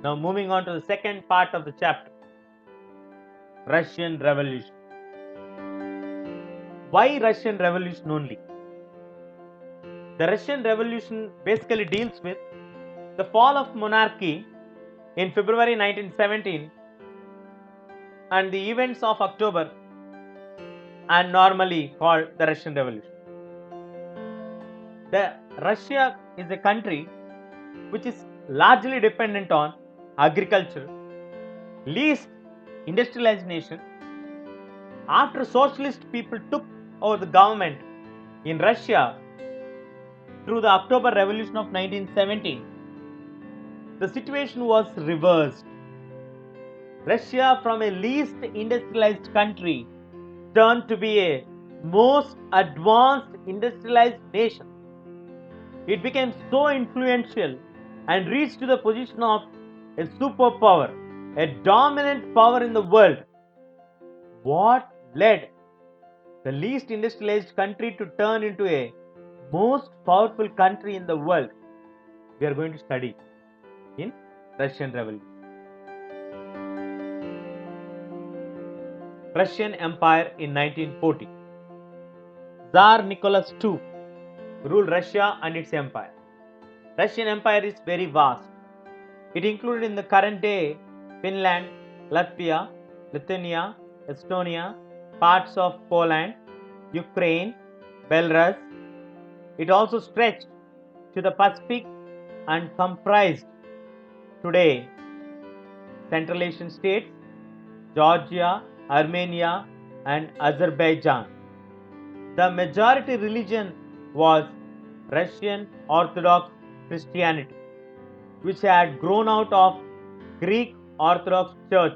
Now moving on to the second part of the chapter, Russian Revolution. Why Russian Revolution only? The Russian Revolution basically deals with the fall of monarchy in February 1917 and the events of October, and normally called the Russian Revolution. Russia is a country which is largely dependent on agriculture, least industrialized nation. After socialist people took over the government in Russia through the October Revolution of 1917, the situation was reversed. Russia, from a least industrialized country, turned to be a most advanced industrialized nation. It became so influential and reached to the position of a superpower, a dominant power in the world. What led the least industrialized country to turn into a most powerful country in the world? We are going to study in Russian Revolution. Russian Empire in 1940. Tsar Nicholas II ruled Russia and its empire. Russian Empire is very vast. It included in the current day Finland, Latvia, Lithuania, Estonia, parts of Poland, Ukraine, Belarus. It also stretched to the Pacific and comprised today Central Asian states, Georgia, Armenia, and Azerbaijan. The majority religion was Russian Orthodox Christianity, which had grown out of Greek Orthodox Church,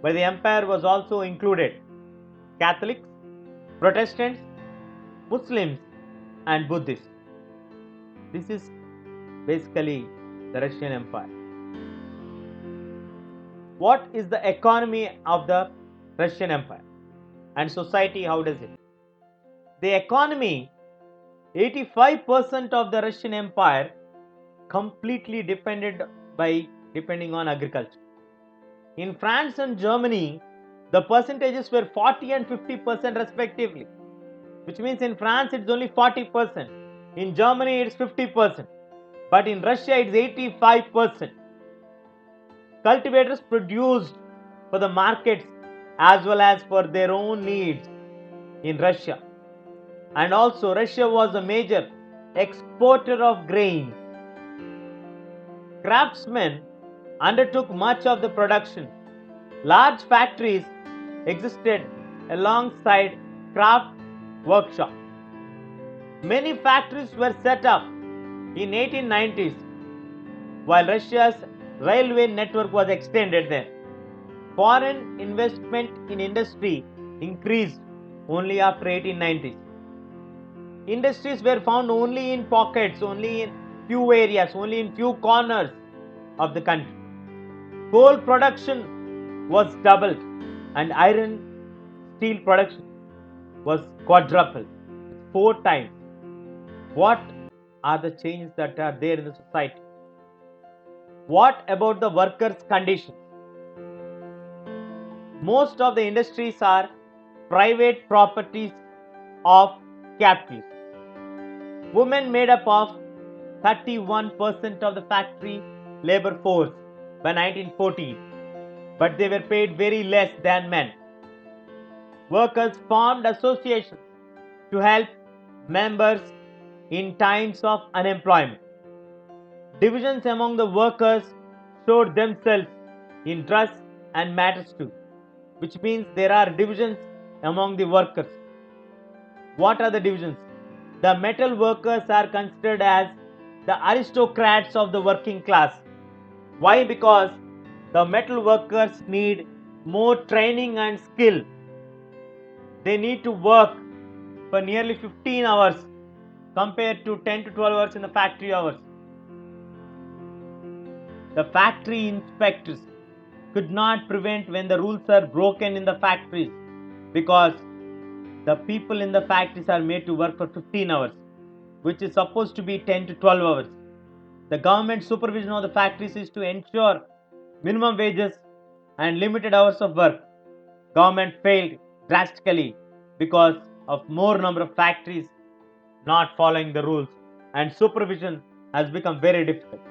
but the empire was also included Catholics, Protestants, Muslims, and Buddhists. This is basically the Russian Empire. What is the economy of the Russian Empire and society? How does it? The economy, 85% of the Russian Empire completely depending on agriculture. In France and Germany, the percentages were 40 and 50% respectively, which means in France it's only 40%, in Germany it's 50%, but in Russia it's 85%. Cultivators produced for the markets as well as for their own needs in Russia. And also Russia was a major exporter of grain. Craftsmen undertook much of the production. Large factories existed alongside craft workshops. Many factories were set up in 1890s while Russia's railway network was extended there. Foreign investment in industry increased only after 1890s. Industries were found only in pockets, only in few areas, only in few corners of the country. Coal production was doubled and iron steel production was quadrupled, 4 times. What are the changes that are there in the society? What about the workers' conditions? Most of the industries are private properties of capitalists. Women made up of 31% of the factory labor force by 1914, but they were paid very less than men. Workers formed associations to help members in times of unemployment. Divisions among the workers showed themselves in dress and matters too, which means there are divisions among the workers. What are the divisions? The metal workers are considered as the aristocrats of the working class. Why? Because the metal workers need more training and skill. They need to work for nearly 15 hours compared to 10 to 12 hours in the factory hours. The factory inspectors could not prevent when the rules are broken in the factories, because the people in the factories are made to work for 15 hours, which is supposed to be 10 to 12 hours. The government supervision of the factories is to ensure minimum wages, and limited hours of work, government failed drastically because of more number of factories not following the rules, and supervision has become very difficult.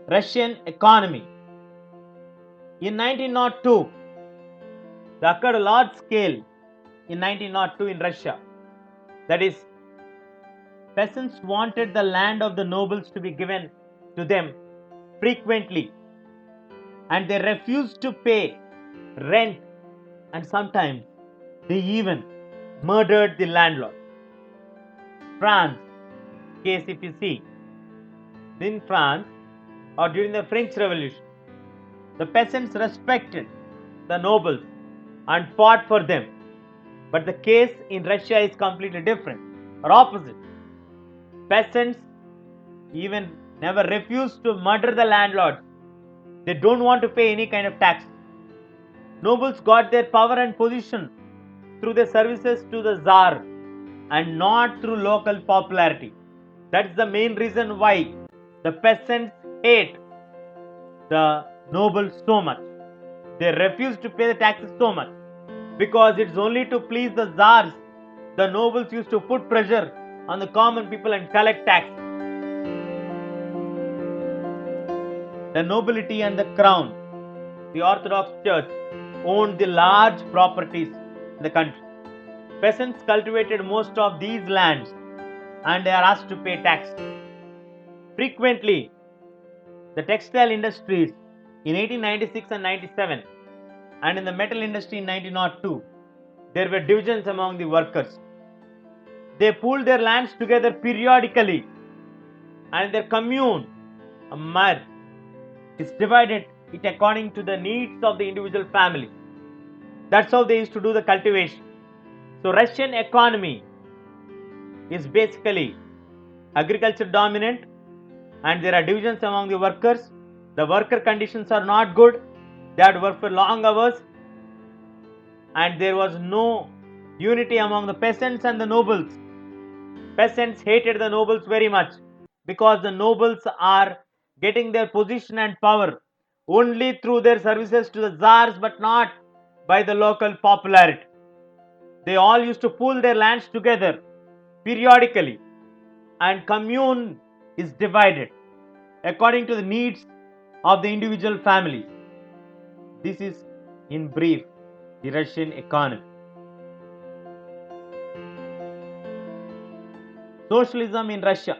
Russian economy. In 1902, there occurred a large scale in 1902 in Russia. That is, peasants wanted the land of the nobles to be given to them frequently, and they refused to pay rent, and sometimes they even murdered the landlord. France case, if you see, in France or during the French Revolution, the peasants respected the nobles and fought for them. But the case in Russia is completely different or opposite. Peasants even never refuse to murder the landlords. They don't want to pay any kind of tax. Nobles got their power and position through their services to the Tsar and not through local popularity. That's the main reason why the peasants hate the nobles so much. They refuse to pay the taxes so much because it's only to please the Tsars. The nobles used to put pressure on the common people and collect tax. The nobility and the crown, the Orthodox Church, owned the large properties in the country. Peasants cultivated most of these lands and they are asked to pay tax. Frequently, the textile industries in 1896 and 97 and in the metal industry in 1902, there were divisions among the workers. They pooled their lands together periodically and their commune, a mar, is divided it according to the needs of the individual family. That's how they used to do the cultivation. So Russian economy is basically agriculture dominant and there are divisions among the workers. The worker conditions are not good. They had to work for long hours and there was no unity among the peasants and the nobles. Peasants hated the nobles very much because the nobles are getting their position and power only through their services to the Tsars but not by the local popularity. They all used to pool their lands together periodically and commune is divided according to the needs of the individual families. This is in brief the Russian economy. Socialism in Russia.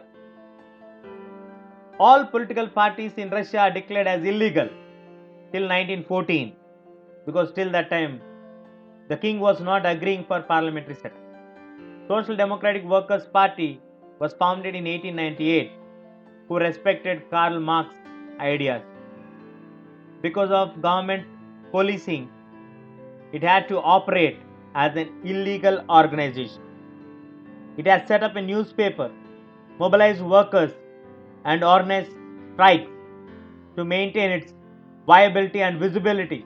All political parties in Russia are declared as illegal till 1914 because till that time the king was not agreeing for parliamentary setup. Social Democratic Workers' Party was founded in 1898 who respected Karl Marx's ideas. Because of government policing, it had to operate as an illegal organization. It has set up a newspaper, mobilized workers, and organized strikes to maintain its viability and visibility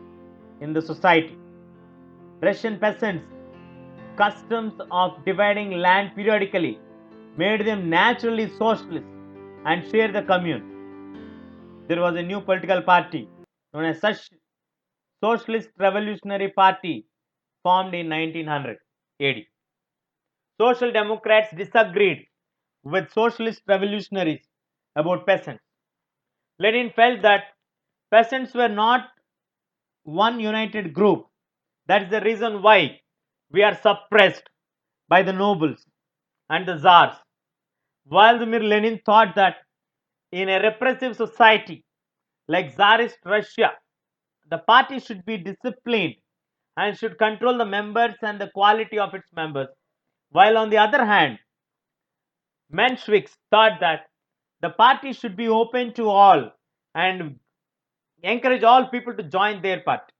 in the society. Russian peasants' customs of dividing land periodically made them naturally socialist and share the commune. There was a new political party known as Socialist Revolutionary Party formed in 1900 AD. Social Democrats disagreed with socialist revolutionaries about peasants. Lenin felt that peasants were not one united group. That is the reason why we are suppressed by the nobles and the czars. Vladimir Lenin thought that in a repressive society like Tsarist Russia, the party should be disciplined and should control the members and the quality of its members. While on the other hand, Mensheviks thought that the party should be open to all and encourage all people to join their party.